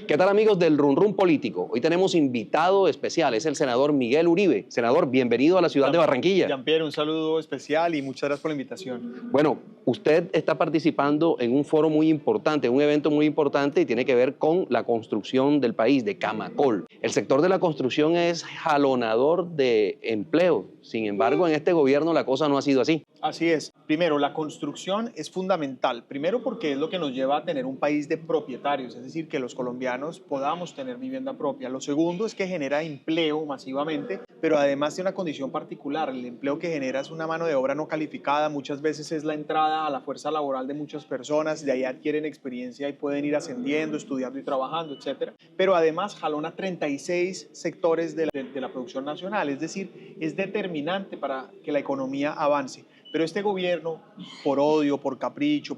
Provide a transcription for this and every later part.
¿Qué tal, amigos del Run Run Político? Hoy tenemos invitado especial, es el senador Miguel Uribe. Senador, bienvenido a la ciudad de Barranquilla. Jean-Pierre, un saludo especial y muchas gracias por la invitación. Bueno, usted está participando en un foro muy importante, un evento muy importante y tiene que ver con la construcción del país, de Camacol. El sector de la construcción es jalonador de empleo. Sin embargo, en este gobierno la cosa no ha sido así. Así es. Primero, la construcción es fundamental. Primero porque es lo que nos lleva a tener un país de propietarios, es decir, que los colombianos podamos tener vivienda propia. Lo segundo es que genera empleo masivamente, pero además tiene una condición particular. El empleo que genera es una mano de obra no calificada, muchas veces es la entrada a la fuerza laboral de muchas personas, de ahí adquieren experiencia y pueden ir ascendiendo, estudiando y trabajando, etc. Pero además jalona 36 sectores de la producción nacional, es decir, es determinante para que la economía avance. Pero este gobierno, por odio, por capricho,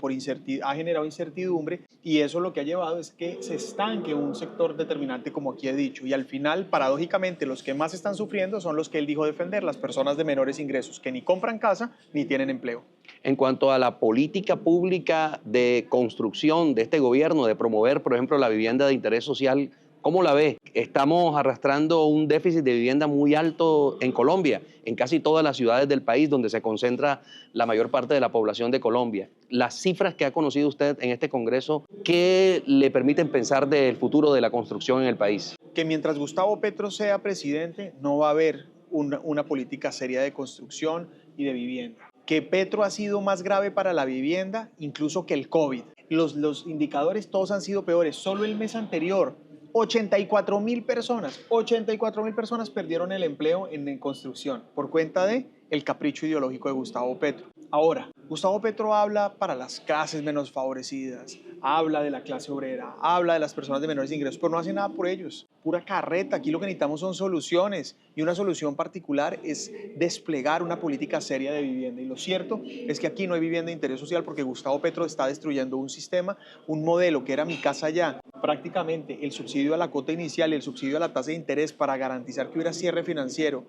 ha generado incertidumbre y eso lo que ha llevado es que se estanque un sector determinante, como aquí he dicho. Y al final, paradójicamente, los que más están sufriendo son los que él dijo defender, las personas de menores ingresos, que ni compran casa ni tienen empleo. En cuanto a la política pública de construcción de este gobierno, de promover, por ejemplo, la vivienda de interés social, ¿cómo la ve? Estamos arrastrando un déficit de vivienda muy alto en Colombia, en casi todas las ciudades del país donde se concentra la mayor parte de la población de Colombia. Las cifras que ha conocido usted en este Congreso, ¿qué le permiten pensar del futuro de la construcción en el país? Que mientras Gustavo Petro sea presidente, no va a haber una política seria de construcción y de vivienda. Que Petro ha sido más grave para la vivienda incluso que el COVID. Los indicadores todos han sido peores. Solo el mes anterior, 84.000 personas perdieron el empleo en construcción por cuenta de el capricho ideológico de Gustavo Petro. Ahora, Gustavo Petro habla para las clases menos favorecidas, habla de la clase obrera, habla de las personas de menores ingresos, pero no hace nada por ellos. Pura carreta, aquí lo que necesitamos son soluciones y una solución particular es desplegar una política seria de vivienda. Y lo cierto es que aquí no hay vivienda de interés social porque Gustavo Petro está destruyendo un sistema, un modelo que era Mi Casa Ya. Prácticamente el subsidio a la cuota inicial y el subsidio a la tasa de interés para garantizar que hubiera cierre financiero,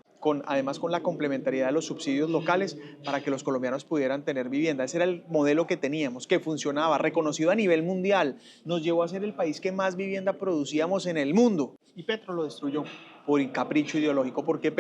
además con la complementariedad de los subsidios locales para que los colombianos pudieran tener vivienda. Ese era el modelo que teníamos, que funcionaba, reconocido a nivel mundial. Nos llevó a ser el país que más vivienda producíamos en el mundo. Y Petro lo destruyó por capricho ideológico, porque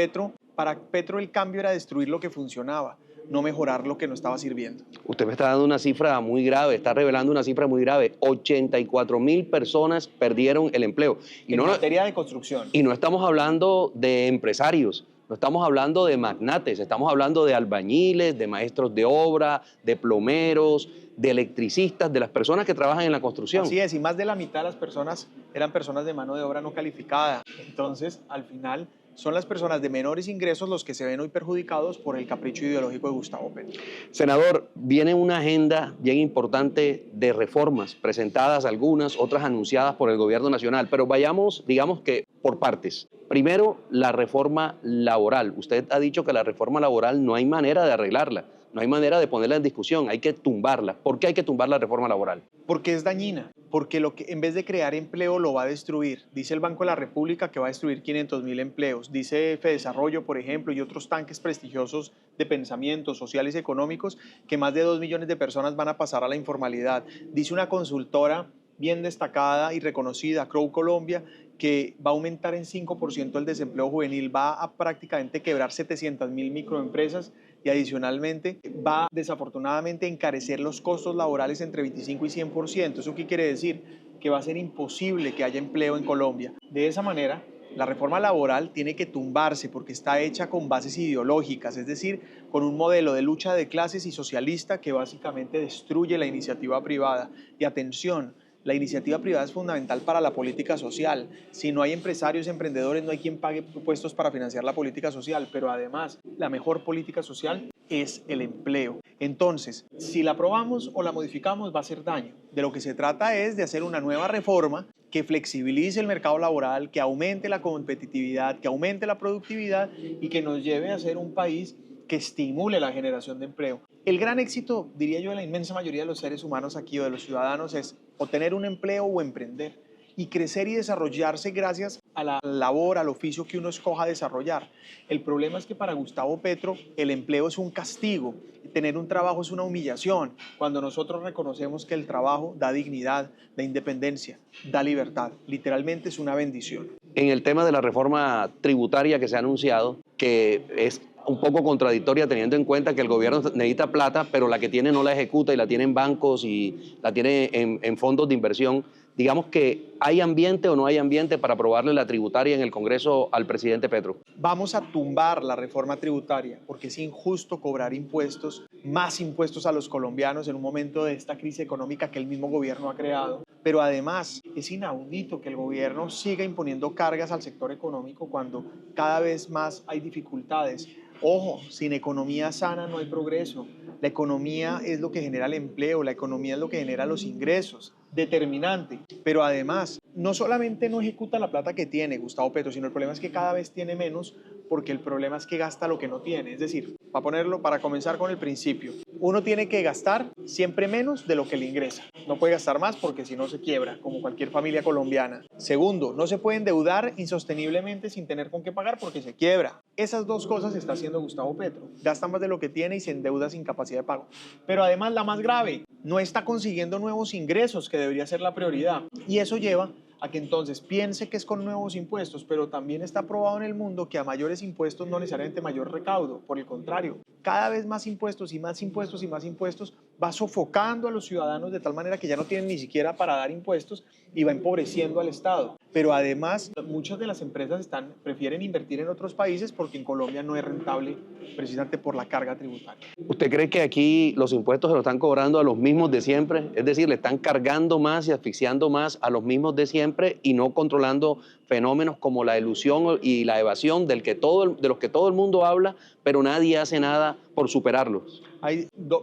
para Petro el cambio era destruir lo que funcionaba, no mejorar lo que no estaba sirviendo. Usted me está dando una cifra muy grave, está revelando una cifra muy grave. 84.000 personas perdieron el empleo. En materia de construcción. Y no estamos hablando de empresarios, no estamos hablando de magnates, estamos hablando de albañiles, de maestros de obra, de plomeros, de electricistas, de las personas que trabajan en la construcción. Así es, y más de la mitad de las personas eran personas de mano de obra no calificada. Entonces, al final, son las personas de menores ingresos los que se ven hoy perjudicados por el capricho ideológico de Gustavo Petro. Senador, viene una agenda bien importante de reformas, presentadas algunas, otras anunciadas por el gobierno nacional, pero vayamos, digamos que por partes. Primero, la reforma laboral. Usted ha dicho que la reforma laboral no hay manera de arreglarla, no hay manera de ponerla en discusión, hay que tumbarla. ¿Por qué hay que tumbar la reforma laboral? Porque es dañina, porque en vez de crear empleo lo va a destruir. Dice el Banco de la República que va a destruir 500.000 empleos. Dice Fedesarrollo, por ejemplo, y otros tanques prestigiosos de pensamientos sociales y económicos que más de 2 millones de personas van a pasar a la informalidad. Dice una consultora bien destacada y reconocida, Crow Colombia, que va a aumentar en 5% el desempleo juvenil, va a prácticamente quebrar 700.000 microempresas y adicionalmente va desafortunadamente a encarecer los costos laborales entre 25 y 100%. ¿Eso qué quiere decir? Que va a ser imposible que haya empleo en Colombia. De esa manera, la reforma laboral tiene que tumbarse porque está hecha con bases ideológicas, es decir, con un modelo de lucha de clases y socialista que básicamente destruye la iniciativa privada. Y atención, la iniciativa privada es fundamental para la política social. Si no hay empresarios, emprendedores, no hay quien pague impuestos para financiar la política social, pero además la mejor política social es el empleo. Entonces, si la aprobamos o la modificamos va a hacer daño. De lo que se trata es de hacer una nueva reforma que flexibilice el mercado laboral, que aumente la competitividad, que aumente la productividad y que nos lleve a ser un país que estimule la generación de empleo. El gran éxito, diría yo, de la inmensa mayoría de los seres humanos aquí o de los ciudadanos es o tener un empleo o emprender. y crecer y desarrollarse gracias a la labor, al oficio que uno escoja desarrollar. El problema es que para Gustavo Petro el empleo es un castigo, tener un trabajo es una humillación, cuando nosotros reconocemos que el trabajo da dignidad, da independencia, da libertad. Literalmente es una bendición. En el tema de la reforma tributaria que se ha anunciado, que es un poco contradictoria teniendo en cuenta que el gobierno necesita plata, pero la que tiene no la ejecuta y la tiene en bancos y la tiene en fondos de inversión. Digamos que ¿hay ambiente o no hay ambiente para aprobarle la tributaria en el Congreso al presidente Petro? Vamos a tumbar la reforma tributaria porque es injusto cobrar impuestos, más impuestos a los colombianos en un momento de esta crisis económica que el mismo gobierno ha creado. Pero además es inaudito que el gobierno siga imponiendo cargas al sector económico cuando cada vez más hay dificultades. Ojo, sin economía sana no hay progreso. La economía es lo que genera el empleo, la economía es lo que genera los ingresos, determinante. Pero además, no solamente no ejecuta la plata que tiene Gustavo Petro, sino el problema es que cada vez tiene menos porque el problema es que gasta lo que no tiene. Es decir, para comenzar con el principio, uno tiene que gastar siempre menos de lo que le ingresa. No puede gastar más porque si no se quiebra, como cualquier familia colombiana. Segundo, no se puede endeudar insosteniblemente sin tener con qué pagar porque se quiebra. Esas dos cosas está haciendo Gustavo Petro. Gasta más de lo que tiene y se endeuda sin capacidad de pago. Pero además, la más grave, no está consiguiendo nuevos ingresos, que debería ser la prioridad. Y eso lleva a que entonces piense que es con nuevos impuestos, pero también está probado en el mundo que a mayores impuestos no necesariamente mayor recaudo. Por el contrario, cada vez más impuestos y más impuestos y más impuestos va sofocando a los ciudadanos de tal manera que ya no tienen ni siquiera para dar impuestos y va empobreciendo al Estado. Pero además, muchas de las empresas prefieren invertir en otros países porque en Colombia no es rentable precisamente por la carga tributaria. ¿Usted cree que aquí los impuestos se los están cobrando a los mismos de siempre? Es decir, le están cargando más y asfixiando más a los mismos de siempre y no controlando fenómenos como la elusión y la evasión de los que todo el mundo habla, pero nadie hace nada por superarlos.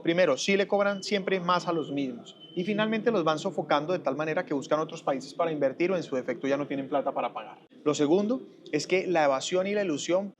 Primero, sí le cobran siempre más a los mismos y finalmente los van sofocando de tal manera que buscan otros países para invertir o en su defecto ya no tienen plata para pagar. Lo segundo es que la evasión y la elusión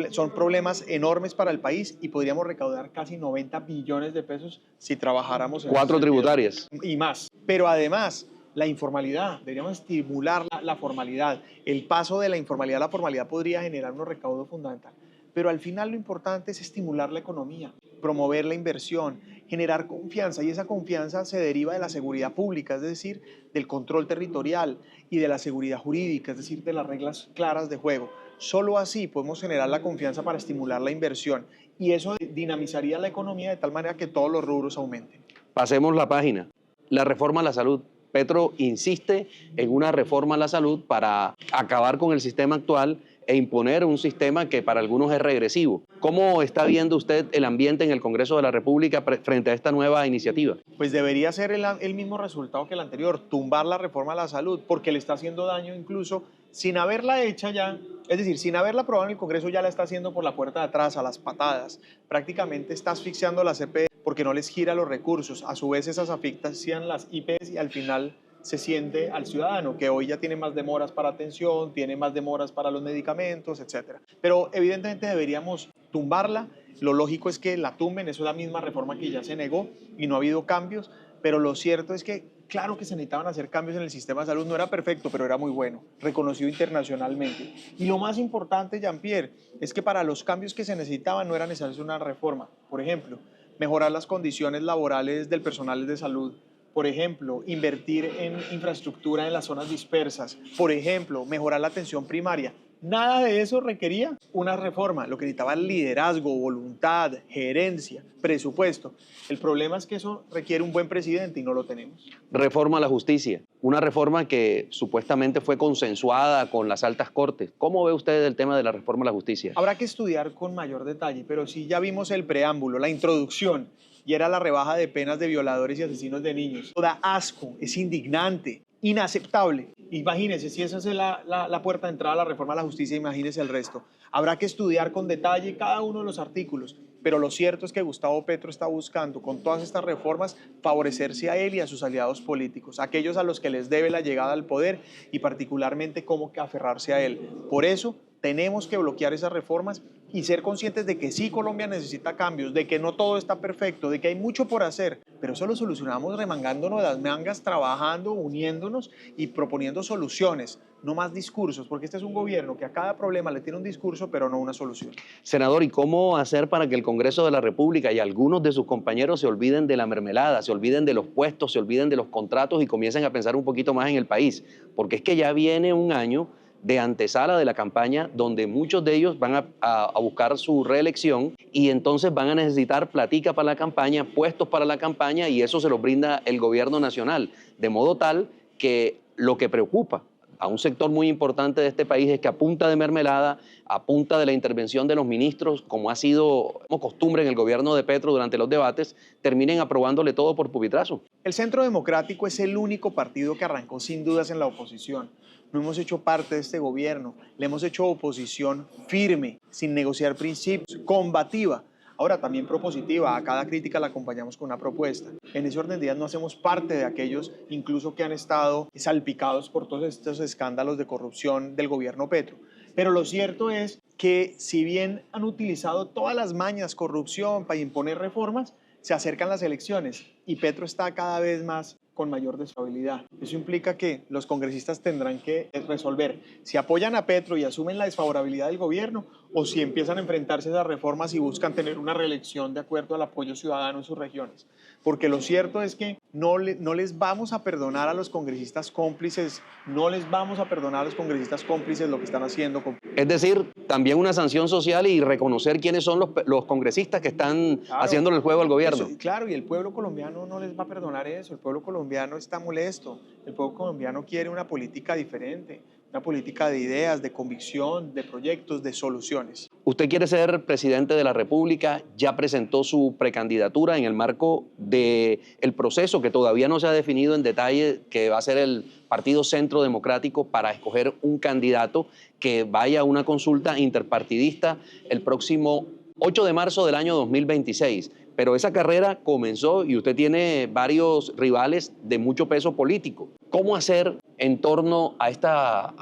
son problemas enormes para el país y podríamos recaudar casi 90 billones de pesos si trabajáramos en 4 tributarias. Y más. Pero además, la informalidad, deberíamos estimular la formalidad. El paso de la informalidad a la formalidad podría generar un recaudo fundamental. Pero al final lo importante es estimular la economía, promover la inversión, generar confianza y esa confianza se deriva de la seguridad pública, es decir, del control territorial y de la seguridad jurídica, es decir, de las reglas claras de juego. Solo así podemos generar la confianza para estimular la inversión y eso dinamizaría la economía de tal manera que todos los rubros aumenten. Pasemos la página. La reforma a la salud. Petro insiste en una reforma a la salud para acabar con el sistema actual e imponer un sistema que para algunos es regresivo. ¿Cómo está viendo usted el ambiente en el Congreso de la República frente a esta nueva iniciativa? Pues debería ser el mismo resultado que el anterior, tumbar la reforma a la salud, porque le está haciendo daño incluso sin haberla hecha ya, es decir, sin haberla aprobado en el Congreso ya la está haciendo por la puerta de atrás, a las patadas. Prácticamente está asfixiando a la CPE porque no les gira los recursos. A su vez esas asfixian las IPS y al final se siente al ciudadano, que hoy ya tiene más demoras para atención, tiene más demoras para los medicamentos, etc. Pero evidentemente deberíamos tumbarla. Lo lógico es que la tumben, eso es la misma reforma que ya se negó y no ha habido cambios, pero lo cierto es que claro que se necesitaban hacer cambios en el sistema de salud, no era perfecto, pero era muy bueno, reconocido internacionalmente. Y lo más importante, Jean-Pierre, es que para los cambios que se necesitaban no era necesaria una reforma. Por ejemplo, mejorar las condiciones laborales del personal de salud. Por ejemplo, invertir en infraestructura en las zonas dispersas. Por ejemplo, mejorar la atención primaria. Nada de eso requería una reforma. Lo que necesitaba era liderazgo, voluntad, gerencia, presupuesto. El problema es que eso requiere un buen presidente y no lo tenemos. Reforma a la justicia. Una reforma que supuestamente fue consensuada con las altas cortes. ¿Cómo ve usted el tema de la reforma a la justicia? Habrá que estudiar con mayor detalle, pero sí ya vimos el preámbulo, la introducción, y era la rebaja de penas de violadores y asesinos de niños. Da asco, es indignante, inaceptable. Imagínense, si esa es la puerta de entrada a la reforma a la justicia, imagínense el resto. Habrá que estudiar con detalle cada uno de los artículos, pero lo cierto es que Gustavo Petro está buscando con todas estas reformas favorecerse a él y a sus aliados políticos, aquellos a los que les debe la llegada al poder y particularmente cómo que aferrarse a él. Por eso tenemos que bloquear esas reformas y ser conscientes de que sí, Colombia necesita cambios, de que no todo está perfecto, de que hay mucho por hacer, pero eso lo solucionamos remangándonos las mangas, trabajando, uniéndonos y proponiendo soluciones, no más discursos, porque este es un gobierno que a cada problema le tiene un discurso, pero no una solución. Senador, ¿y cómo hacer para que el Congreso de la República y algunos de sus compañeros se olviden de la mermelada, se olviden de los puestos, se olviden de los contratos y comiencen a pensar un poquito más en el país? Porque es que ya viene un año de antesala de la campaña donde muchos de ellos van a buscar su reelección y entonces van a necesitar platica para la campaña, puestos para la campaña, y eso se los brinda el gobierno nacional, de modo tal que lo que preocupa a un sector muy importante de este país es que a punta de mermelada, a punta de la intervención de los ministros, como ha sido como costumbre en el gobierno de Petro durante los debates, terminen aprobándole todo por pupitrazo. El Centro Democrático es el único partido que arrancó sin dudas en la oposición. No hemos hecho parte de este gobierno, le hemos hecho oposición firme, sin negociar principios, combativa. Ahora también propositiva, a cada crítica la acompañamos con una propuesta. En ese orden de ideas no hacemos parte de aquellos incluso que han estado salpicados por todos estos escándalos de corrupción del gobierno Petro. Pero lo cierto es que si bien han utilizado todas las mañas, corrupción para imponer reformas, se acercan las elecciones y Petro está cada vez más con mayor desfavorabilidad. Eso implica que los congresistas tendrán que resolver si apoyan a Petro y asumen la desfavorabilidad del gobierno o si empiezan a enfrentarse a esas reformas y buscan tener una reelección de acuerdo al apoyo ciudadano en sus regiones. Porque lo cierto es que no les vamos a perdonar a los congresistas cómplices, no les vamos a perdonar a los congresistas cómplices lo que están haciendo. Es decir, también una sanción social y reconocer quiénes son los congresistas que están haciéndole el juego al gobierno. Eso, claro, y el pueblo colombiano no les va a perdonar eso. El pueblo colombiano está molesto. El pueblo colombiano quiere una política diferente, una política de ideas, de convicción, de proyectos, de soluciones. Usted quiere ser presidente de la República, ya presentó su precandidatura en el marco del proceso que todavía no se ha definido en detalle, que va a ser el Partido Centro Democrático para escoger un candidato que vaya a una consulta interpartidista el próximo 8 de marzo del año 2026. Pero esa carrera comenzó y usted tiene varios rivales de mucho peso político. ¿Cómo hacer en torno a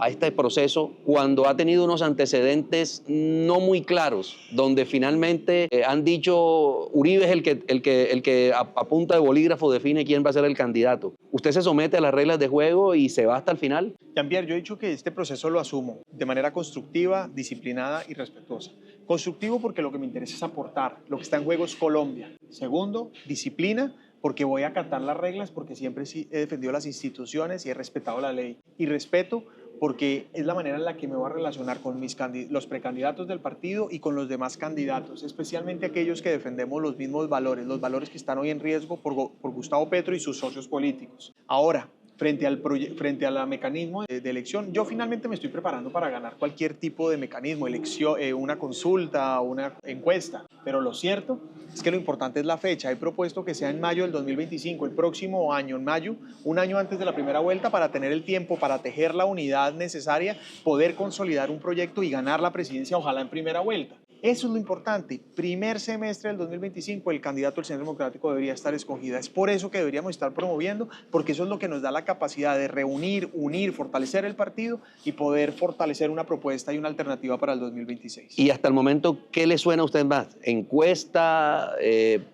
este proceso cuando ha tenido unos antecedentes no muy claros, donde finalmente han dicho Uribe es el que a punta de bolígrafo define quién va a ser el candidato? ¿Usted se somete a las reglas de juego y se va hasta el final? Jean-Pierre, yo he dicho que este proceso lo asumo de manera constructiva, disciplinada y respetuosa. Constructivo porque lo que me interesa es aportar, lo que está en juego es Colombia. Segundo, disciplina, porque voy a acatar las reglas, porque siempre he defendido las instituciones y he respetado la ley. Y respeto porque es la manera en la que me voy a relacionar con los precandidatos del partido y con los demás candidatos, especialmente aquellos que defendemos los mismos valores, los valores que están hoy en riesgo por Gustavo Petro y sus socios políticos. Ahora, frente al mecanismo de elección, yo finalmente me estoy preparando para ganar cualquier tipo de mecanismo, elección, una consulta, una encuesta, pero lo cierto es que lo importante es la fecha. He propuesto que sea en mayo del 2025, el próximo año, en mayo, un año antes de la primera vuelta, para tener el tiempo para tejer la unidad necesaria, poder consolidar un proyecto y ganar la presidencia, ojalá en primera vuelta. Eso es lo importante. Primer semestre del 2025, el candidato del Centro Democrático debería estar escogida. Es por eso que deberíamos estar promoviendo, porque eso es lo que nos da la capacidad de reunir, unir, fortalecer el partido y poder fortalecer una propuesta y una alternativa para el 2026. Y hasta el momento, ¿qué le suena a usted más? ¿Encuesta?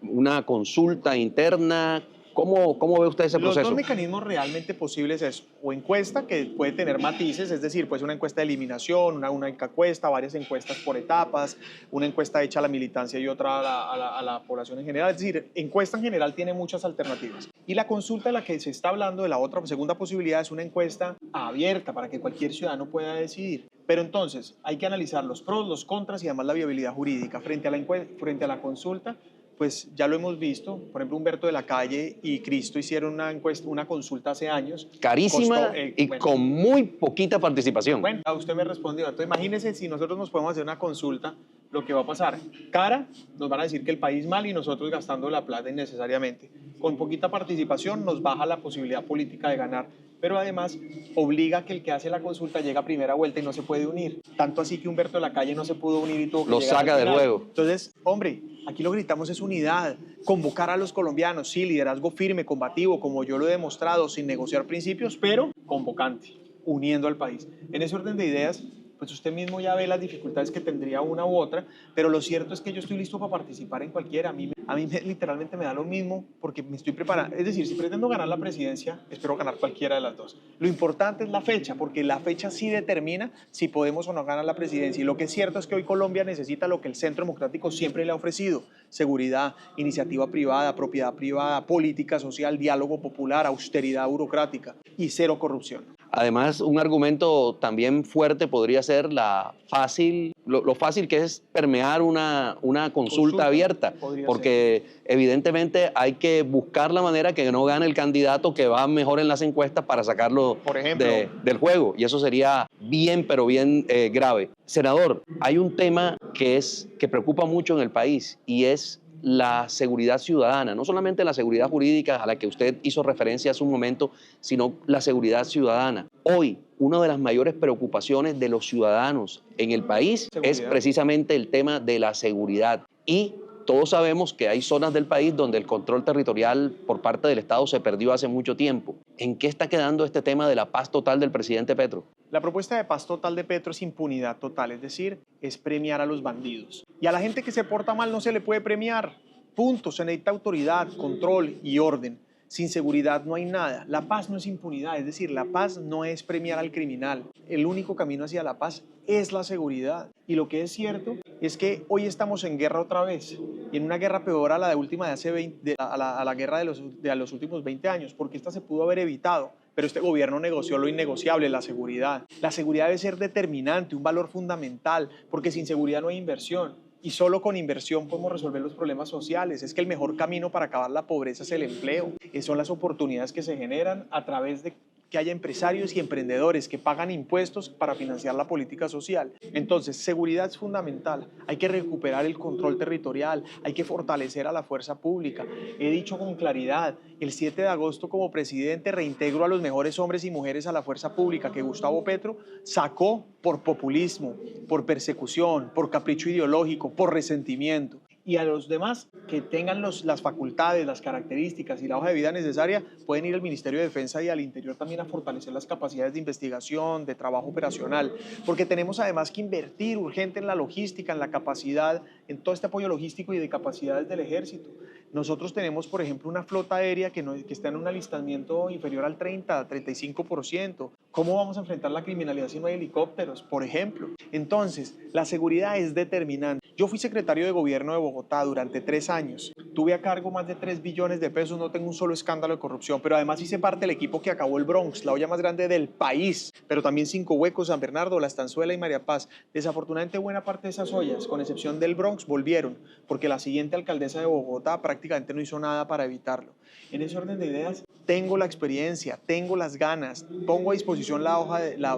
¿Una consulta interna? ¿Cómo ve usted ese proceso? Los dos mecanismos realmente posibles es o encuesta, que puede tener matices, es decir, pues una encuesta de eliminación, una encuesta, varias encuestas por etapas, una encuesta hecha a la militancia y otra a la población en general. Es decir, encuesta en general tiene muchas alternativas. Y la consulta de la que se está hablando, de la otra segunda posibilidad, es una encuesta abierta para que cualquier ciudadano pueda decidir. Pero entonces hay que analizar los pros, los contras y además la viabilidad jurídica. Frente a la consulta, pues ya lo hemos visto, por ejemplo, Humberto de la Calle y Cristo hicieron una consulta hace años. Carísima con muy poquita participación. Bueno, a usted me respondió. Entonces imagínese si nosotros nos podemos hacer una consulta, lo que va a pasar. Cara, nos van a decir que el país mal y nosotros gastando la plata innecesariamente. Con poquita participación nos baja la posibilidad política de ganar, pero además obliga a que el que hace la consulta llega a primera vuelta y no se puede unir. Tanto así que Humberto de la Calle no se pudo unir y tuvo que lo saca del juego. Entonces, hombre, aquí lo que gritamos es unidad, convocar a los colombianos, sí, liderazgo firme, combativo, como yo lo he demostrado, sin negociar principios, pero convocante, uniendo al país. En ese orden de ideas, pues usted mismo ya ve las dificultades que tendría una u otra, pero lo cierto es que yo estoy listo para participar en cualquiera. Literalmente me da lo mismo porque me estoy preparando. Es decir, si pretendo ganar la presidencia, espero ganar cualquiera de las dos. Lo importante es la fecha, porque la fecha sí determina si podemos o no ganar la presidencia. Y lo que es cierto es que hoy Colombia necesita lo que el Centro Democrático siempre le ha ofrecido: seguridad, iniciativa privada, propiedad privada, política social, diálogo popular, austeridad burocrática y cero corrupción. Además, un argumento también fuerte podría ser lo fácil que es permear una consulta abierta, porque evidentemente hay que buscar la manera que no gane el candidato que va mejor en las encuestas para sacarlo Por ejemplo, del juego, y eso sería bien, pero bien grave. Senador, hay un tema que preocupa mucho en el país y es la seguridad ciudadana, no solamente la seguridad jurídica a la que usted hizo referencia hace un momento, sino la seguridad ciudadana. Hoy, una de las mayores preocupaciones de los ciudadanos en el país es precisamente el tema de la seguridad. Y todos sabemos que hay zonas del país donde el control territorial por parte del Estado se perdió hace mucho tiempo. ¿En qué está quedando este tema de la paz total del presidente Petro? La propuesta de paz total de Petro es impunidad total, es decir, es premiar a los bandidos. Y a la gente que se porta mal no se le puede premiar. Punto. Se necesita autoridad, control y orden. Sin seguridad no hay nada. La paz no es impunidad, es decir, la paz no es premiar al criminal. El único camino hacia la paz es la seguridad. Y lo que es cierto es que hoy estamos en guerra otra vez, y en una guerra peor a la de última de hace 20, a la guerra de los últimos 20 años, porque esta se pudo haber evitado. Pero este gobierno negoció lo innegociable, la seguridad. La seguridad debe ser determinante, un valor fundamental, porque sin seguridad no hay inversión. Y solo con inversión podemos resolver los problemas sociales. Es que el mejor camino para acabar la pobreza es el empleo. Son las oportunidades que se generan a través de que haya empresarios y emprendedores que pagan impuestos para financiar la política social. Entonces, seguridad es fundamental. Hay que recuperar el control territorial, hay que fortalecer a la fuerza pública. He dicho con claridad, el 7 de agosto como presidente reintegro a los mejores hombres y mujeres a la fuerza pública que Gustavo Petro sacó por populismo, por persecución, por capricho ideológico, por resentimiento. Y a los demás que tengan las facultades, las características y la hoja de vida necesaria, pueden ir al Ministerio de Defensa y al Interior también a fortalecer las capacidades de investigación, de trabajo operacional, porque tenemos además que invertir urgente en la logística, en la capacidad, en todo este apoyo logístico y de capacidades del ejército. Nosotros tenemos, por ejemplo, una flota aérea que está en un alistamiento inferior al 35%. ¿Cómo vamos a enfrentar la criminalidad si no hay helicópteros, por ejemplo? Entonces, la seguridad es determinante. Yo fui secretario de gobierno de Bogotá durante 3 años. Tuve a cargo más de 3 billones de pesos, no tengo un solo escándalo de corrupción, pero además hice parte del equipo que acabó el Bronx, la olla más grande del país, pero también 5 Huecos, San Bernardo, La Estanzuela y María Paz. Desafortunadamente, buena parte de esas ollas, con excepción del Bronx, volvieron, porque la siguiente alcaldesa de Bogotá prácticamente no hizo nada para evitarlo. En ese orden de ideas, tengo la experiencia, tengo las ganas, pongo a disposición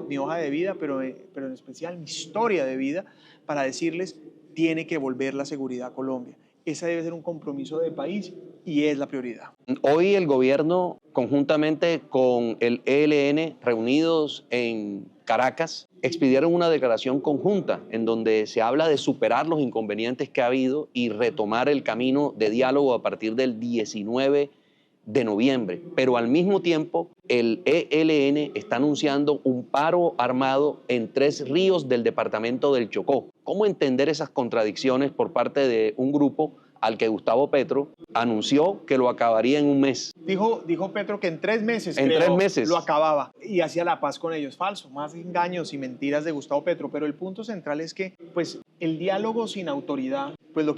mi hoja de vida, pero en especial mi historia de vida, para decirles: tiene que volver la seguridad a Colombia. Ese debe ser un compromiso de país y es la prioridad. Hoy el gobierno, conjuntamente con el ELN, reunidos en Caracas, expidieron una declaración conjunta en donde se habla de superar los inconvenientes que ha habido y retomar el camino de diálogo a partir del 19 de noviembre. Pero al mismo tiempo, el ELN está anunciando un paro armado en 3 ríos del departamento del Chocó. ¿Cómo entender esas contradicciones por parte de un grupo al que Gustavo Petro anunció que lo acabaría en un mes? Dijo Petro que en 3 meses, en 3 meses lo acababa y hacía la paz con ellos. Falso, más engaños y mentiras de Gustavo Petro. Pero el punto central es que pues, el diálogo sin autoridad, pues lo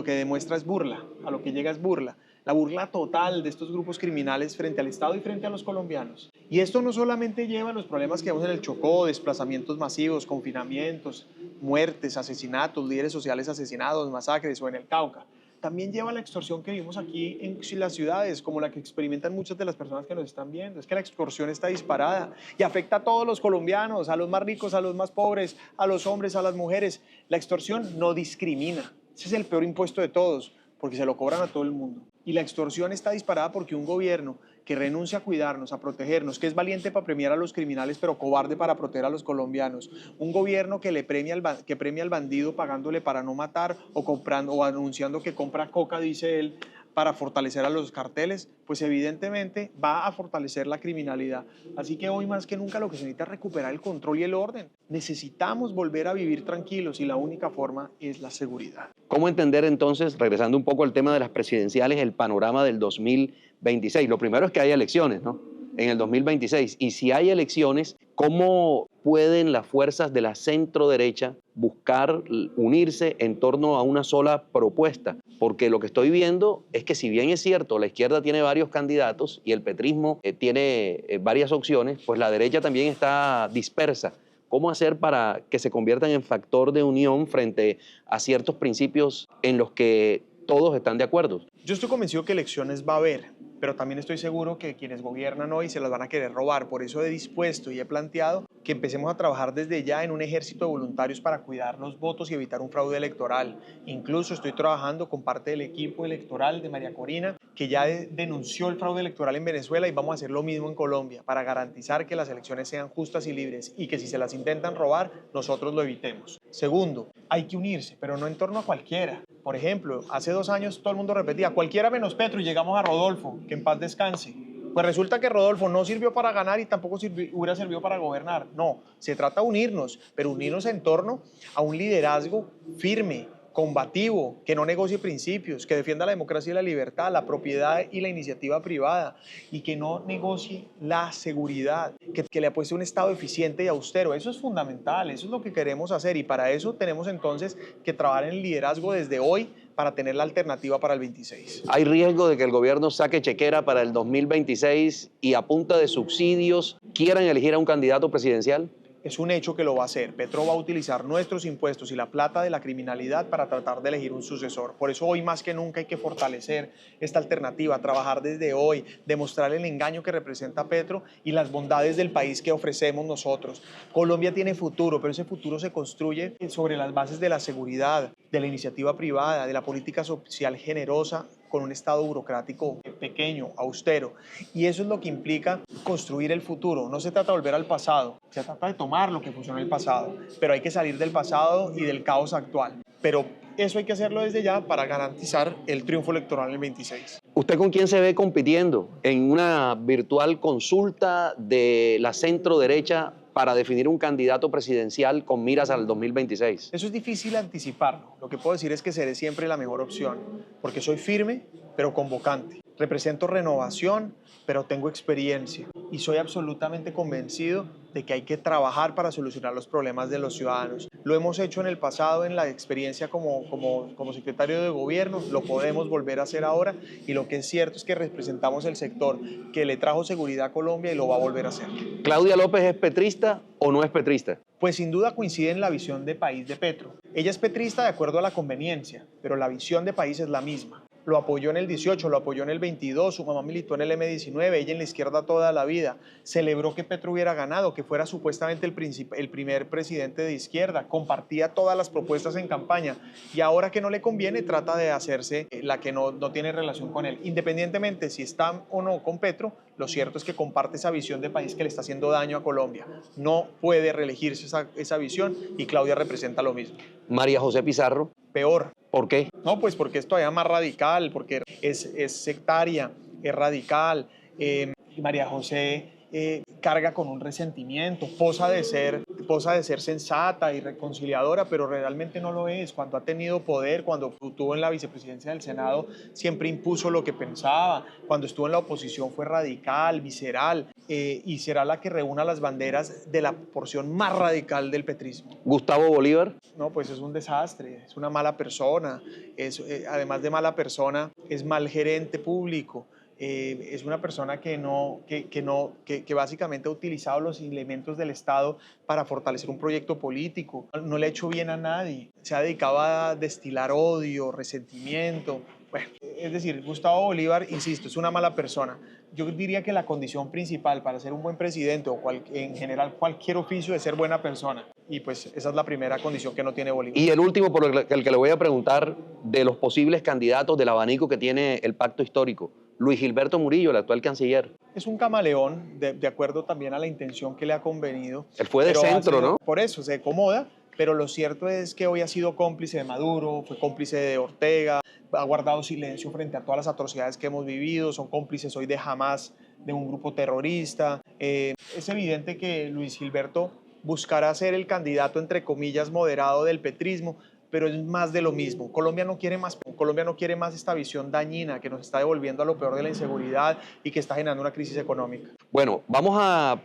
que demuestra es burla, a lo que llega es burla. La burla total de estos grupos criminales frente al Estado y frente a los colombianos. Y esto no solamente lleva a los problemas que vemos en el Chocó: desplazamientos masivos, confinamientos, muertes, asesinatos, líderes sociales asesinados, masacres, o en el Cauca. También lleva a la extorsión que vimos aquí en las ciudades, como la que experimentan muchas de las personas que nos están viendo. Es que la extorsión está disparada y afecta a todos los colombianos, a los más ricos, a los más pobres, a los hombres, a las mujeres. La extorsión no discrimina. Ese es el peor impuesto de todos, porque se lo cobran a todo el mundo. Y la extorsión está disparada porque un gobierno que renuncia a cuidarnos, a protegernos, que es valiente para premiar a los criminales pero cobarde para proteger a los colombianos, un gobierno que premia al bandido pagándole para no matar o anunciando que compra coca, dice él, para fortalecer a los carteles, pues evidentemente va a fortalecer la criminalidad. Así que hoy más que nunca lo que se necesita es recuperar el control y el orden. Necesitamos volver a vivir tranquilos y la única forma es la seguridad. ¿Cómo entender entonces, regresando un poco al tema de las presidenciales, el panorama del 2026? Lo primero es que hay elecciones, ¿no? En el 2026. Y si hay elecciones, ¿cómo pueden las fuerzas de la centro derecha buscar unirse en torno a una sola propuesta? Porque lo que estoy viendo es que si bien es cierto, la izquierda tiene varios candidatos y el petrismo tiene varias opciones, pues la derecha también está dispersa. ¿Cómo hacer para que se conviertan en factor de unión frente a ciertos principios en los que todos están de acuerdo? Yo estoy convencido que elecciones va a haber, pero también estoy seguro que quienes gobiernan hoy se las van a querer robar. Por eso he dispuesto y he planteado que empecemos a trabajar desde ya en un ejército de voluntarios para cuidar los votos y evitar un fraude electoral. Incluso estoy trabajando con parte del equipo electoral de María Corina, que ya denunció el fraude electoral en Venezuela, y vamos a hacer lo mismo en Colombia para garantizar que las elecciones sean justas y libres y que si se las intentan robar, nosotros lo evitemos. Segundo, hay que unirse, pero no en torno a cualquiera. Por ejemplo, hace 2 años todo el mundo repetía, cualquiera menos Petro, y llegamos a Rodolfo, que en paz descanse. Pues resulta que Rodolfo no sirvió para ganar y tampoco hubiera servido para gobernar. No, se trata de unirnos, pero unirnos en torno a un liderazgo firme, combativo, que no negocie principios, que defienda la democracia y la libertad, la propiedad y la iniciativa privada, y que no negocie la seguridad, que le apueste un Estado eficiente y austero. Eso es fundamental, eso es lo que queremos hacer, y para eso tenemos entonces que trabajar en el liderazgo desde hoy para tener la alternativa para el 26. ¿Hay riesgo de que el gobierno saque chequera para el 2026 y a punta de subsidios quieran elegir a un candidato presidencial? Es un hecho que lo va a hacer. Petro va a utilizar nuestros impuestos y la plata de la criminalidad para tratar de elegir un sucesor. Por eso hoy más que nunca hay que fortalecer esta alternativa, trabajar desde hoy, demostrar el engaño que representa Petro y las bondades del país que ofrecemos nosotros. Colombia tiene futuro, pero ese futuro se construye sobre las bases de la seguridad, de la iniciativa privada, de la política social generosa, con un Estado burocrático pequeño, austero. Y eso es lo que implica construir el futuro. No se trata de volver al pasado, se trata de tomar lo que funcionó en el pasado, pero hay que salir del pasado y del caos actual. Pero eso hay que hacerlo desde ya para garantizar el triunfo electoral en el 26. ¿Usted con quién se ve compitiendo en una virtual consulta de la centro derecha para definir un candidato presidencial con miras al 2026? Eso es difícil anticiparlo. Lo que puedo decir es que seré siempre la mejor opción, porque soy firme, pero convocante. Represento renovación, pero tengo experiencia. Y soy absolutamente convencido de que hay que trabajar para solucionar los problemas de los ciudadanos. Lo hemos hecho en el pasado, en la experiencia como secretario de gobierno, lo podemos volver a hacer ahora, y lo que es cierto es que representamos el sector que le trajo seguridad a Colombia y lo va a volver a hacer. ¿Claudia López es petrista o no es petrista? Pues sin duda coincide en la visión de país de Petro. Ella es petrista de acuerdo a la conveniencia, pero la visión de país es la misma. Lo apoyó en el 18, lo apoyó en el 22, su mamá militó en el M19, ella en la izquierda toda la vida. Celebró que Petro hubiera ganado, que fuera supuestamente el primer presidente de izquierda, compartía todas las propuestas en campaña, y ahora que no le conviene trata de hacerse la que no tiene relación con él. Independientemente si está o no con Petro, lo cierto es que comparte esa visión de país que le está haciendo daño a Colombia. No puede reelegirse esa visión, y Claudia representa lo mismo. María José Pizarro. Peor. ¿Por qué? No, pues porque es todavía más radical, porque es sectaria, es radical. María José carga con un resentimiento, posa de ser sensata y reconciliadora, pero realmente no lo es. Cuando ha tenido poder, cuando estuvo en la vicepresidencia del Senado, siempre impuso lo que pensaba. Cuando estuvo en la oposición fue radical, visceral, y será la que reúna las banderas de la porción más radical del petrismo. ¿Gustavo Bolívar? No, pues es un desastre, es una mala persona, además de mala persona, es mal gerente público. Es una persona que básicamente ha utilizado los elementos del Estado para fortalecer un proyecto político. No le ha hecho bien a nadie. Se ha dedicado a destilar odio, resentimiento. Bueno, es decir, Gustavo Bolívar, insisto, es una mala persona. Yo diría que la condición principal para ser un buen presidente o en general cualquier oficio es ser buena persona. Y pues esa es la primera condición que no tiene Bolívar. Y el último por el que le voy a preguntar, de los posibles candidatos del abanico que tiene el pacto histórico, Luis Gilberto Murillo, el actual canciller. Es un camaleón, de acuerdo también a la intención que le ha convenido. Él fue de centro, ¿no? Por eso se acomoda, pero lo cierto es que hoy ha sido cómplice de Maduro, fue cómplice de Ortega, ha guardado silencio frente a todas las atrocidades que hemos vivido, son cómplices hoy de Hamas, de un grupo terrorista. Es evidente que Luis Gilberto buscará ser el candidato, entre comillas, moderado del petrismo, pero es más de lo mismo. Colombia no quiere más esta visión dañina que nos está devolviendo a lo peor de la inseguridad y que está generando una crisis económica. Bueno, vamos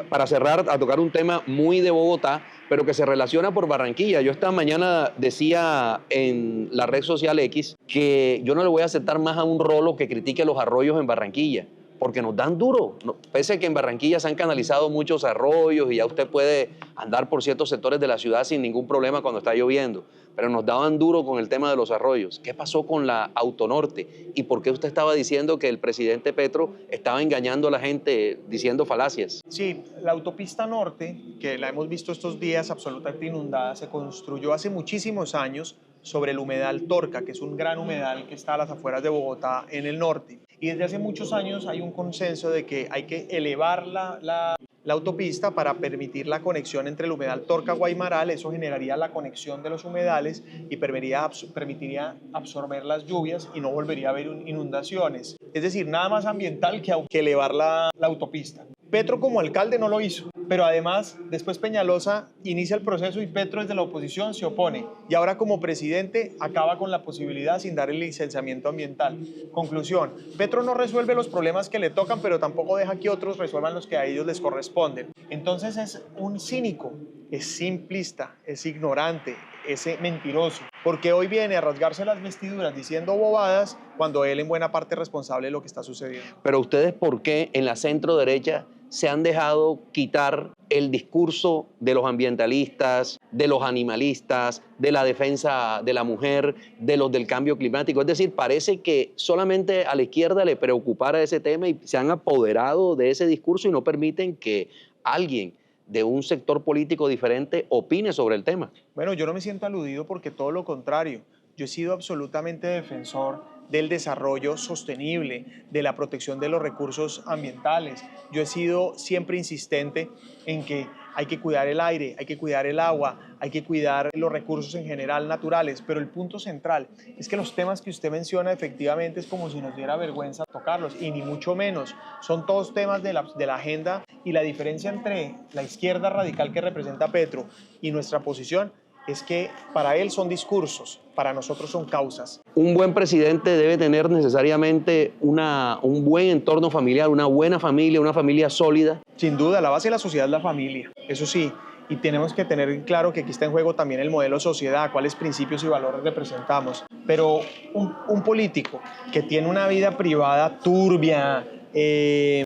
para cerrar, a tocar un tema muy de Bogotá, pero que se relaciona por Barranquilla. Yo esta mañana decía en la red social X que yo no le voy a aceptar más a un rolo que critique los arroyos en Barranquilla, porque nos dan duro. Pese a que en Barranquilla se han canalizado muchos arroyos y ya usted puede andar por ciertos sectores de la ciudad sin ningún problema cuando está lloviendo, pero nos daban duro con el tema de los arroyos. ¿Qué pasó con la Autonorte? ¿Y por qué usted estaba diciendo que el presidente Petro estaba engañando a la gente diciendo falacias? Sí, la autopista norte, que la hemos visto estos días absolutamente inundada, se construyó hace muchísimos años sobre el humedal Torca, que es un gran humedal que está a las afueras de Bogotá en el norte. Y desde hace muchos años hay un consenso de que hay que elevar la autopista para permitir la conexión entre el humedal Torca-Guaymaral. Eso generaría la conexión de los humedales y permitiría absorber las lluvias y no volvería a haber inundaciones. Es decir, nada más ambiental que elevar la autopista. Petro como alcalde no lo hizo, pero además después Peñalosa inicia el proceso y Petro desde la oposición se opone. Y ahora como presidente acaba con la posibilidad sin dar el licenciamiento ambiental. Conclusión, Petro no resuelve los problemas que le tocan, pero tampoco deja que otros resuelvan los que a ellos les corresponden. Entonces es un cínico, es simplista, es ignorante, es mentiroso, porque hoy viene a rasgarse las vestiduras diciendo bobadas cuando él en buena parte es responsable de lo que está sucediendo. Pero ustedes, ¿por qué en la centro derecha se han dejado quitar el discurso de los ambientalistas, de los animalistas, de la defensa de la mujer, de los del cambio climático? Es decir, parece que solamente a la izquierda le preocupara ese tema y se han apoderado de ese discurso y no permiten que alguien de un sector político diferente opine sobre el tema. Bueno, yo no me siento aludido porque todo lo contrario. Yo he sido absolutamente defensor del desarrollo sostenible, de la protección de los recursos ambientales. Yo he sido siempre insistente en que hay que cuidar el aire, hay que cuidar el agua, hay que cuidar los recursos en general naturales, pero el punto central es que los temas que usted menciona efectivamente es como si nos diera vergüenza tocarlos, y ni mucho menos. Son todos temas de la agenda, y la diferencia entre la izquierda radical que representa Petro y nuestra posición es que para él son discursos, para nosotros son causas. Un buen presidente debe tener necesariamente un buen entorno familiar, una buena familia, una familia sólida. Sin duda, la base de la sociedad es la familia, eso sí, y tenemos que tener claro que aquí está en juego también el modelo sociedad, cuáles principios y valores representamos. Pero un político que tiene una vida privada turbia,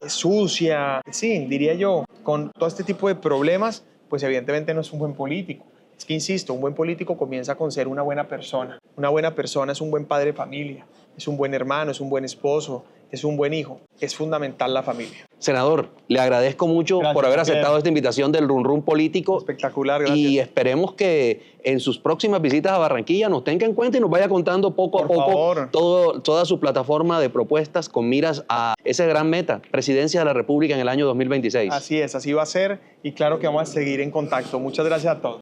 sucia, sí, diría yo, con todo este tipo de problemas, pues evidentemente no es un buen político. Es que, insisto, un buen político comienza con ser una buena persona. Una buena persona es un buen padre de familia, es un buen hermano, es un buen esposo, es un buen hijo. Es fundamental la familia. Senador, le agradezco mucho por haber aceptado esta invitación del Run Run Político. Espectacular, gracias. Y esperemos que en sus próximas visitas a Barranquilla nos tenga en cuenta y nos vaya contando poco a poco toda su plataforma de propuestas con miras a esa gran meta, presidencia de la República en el año 2026. Así es, así va a ser, y claro que vamos a seguir en contacto. Muchas gracias a todos.